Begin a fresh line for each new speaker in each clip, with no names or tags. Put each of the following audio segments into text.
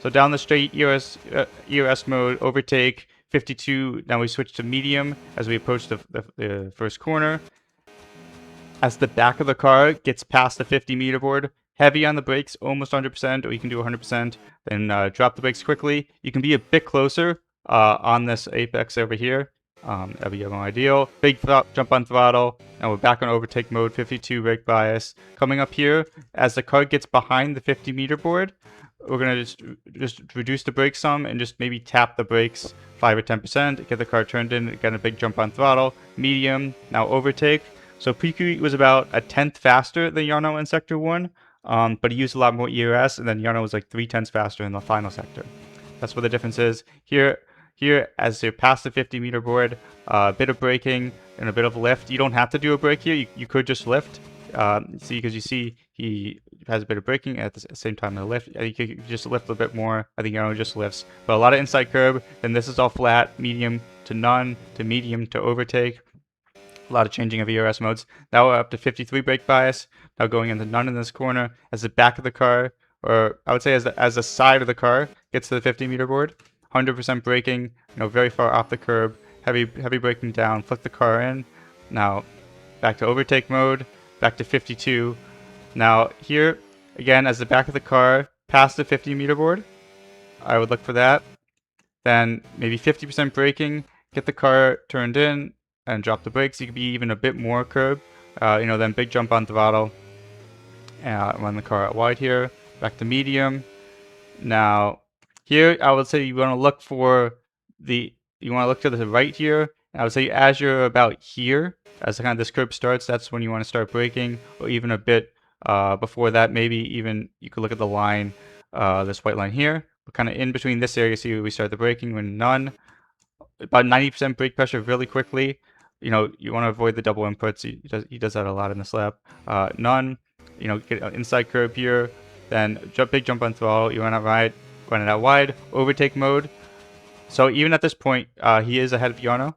So down the straight, ERS mode, overtake, 52. Now we switch to medium as we approach the first corner. As the back of the car gets past the 50-meter board, heavy on the brakes, almost 100%, or you can do 100%, then drop the brakes quickly. You can be a bit closer on this apex over here. That'd be more ideal. Big jump on throttle. Now we're back on overtake mode, 52 brake bias. Coming up here, as the car gets behind the 50-meter board, we're gonna just reduce the brakes some and just maybe tap the brakes 5 or 10%, get the car turned in, get a big jump on throttle. Medium, now overtake. So Puki was about a tenth faster than Jarno in Sector 1, but he used a lot more ERS, and then Jarno was like 3/10 faster in the final sector. That's what the difference is. Here as you pass the 50-meter board, a bit of braking and a bit of lift. You don't have to do a brake here. You could just lift. Because you see he has a bit of braking at the same time the lift. I think you could just lift a bit more. I think Jarno just lifts. But a lot of inside curb. Then this is all flat, medium to none, to medium to overtake. A lot of changing of ERS modes. Now we're up to 53 brake bias. Now going into none in this corner. As the back of the car, or I would say as the side of the car gets to the 50-meter board, 100% braking. Very far off the curb. Heavy braking down. Flick the car in. Now back to overtake mode. Back to 52. Now here again, as the back of the car past the 50-meter board, I would look for that. Then maybe 50% braking. Get the car turned in and drop the brakes. You could be even a bit more curb. Then big jump on throttle. Run the car out wide here. Back to medium. Now here I would say you want to look to the right here. I would say as you're about here, as kind of this curb starts, that's when you want to start braking, or even a bit before that. Maybe even you could look at the line, this white line here. But kind of in between this area, see where we start the braking when none. About 90% brake pressure really quickly. You want to avoid the double inputs. He does that a lot in this lap. None. Get an inside curb here. Then big jump on throttle. You run it out wide. Overtake mode. So even at this point, he is ahead of Jarno,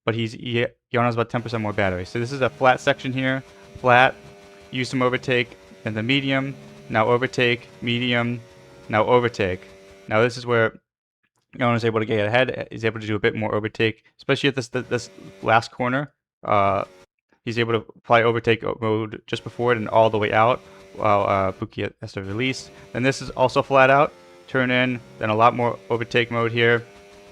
but Jarno's about 10% more battery. So this is a flat section here. Flat. Use some overtake. Then the medium. Now overtake. Medium. Now overtake. Now this is where Jarno is able to get ahead. He's able to do a bit more overtake, especially at this last corner. He's able to apply overtake mode just before it and all the way out, while Puki has to release. Then this is also flat out, turn in, then a lot more overtake mode here.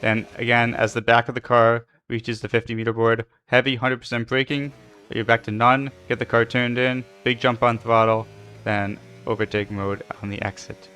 Then again, as the back of the car reaches the 50-meter board, heavy 100% braking. You're back to none. Get the car turned in, big jump on throttle, then overtake mode on the exit.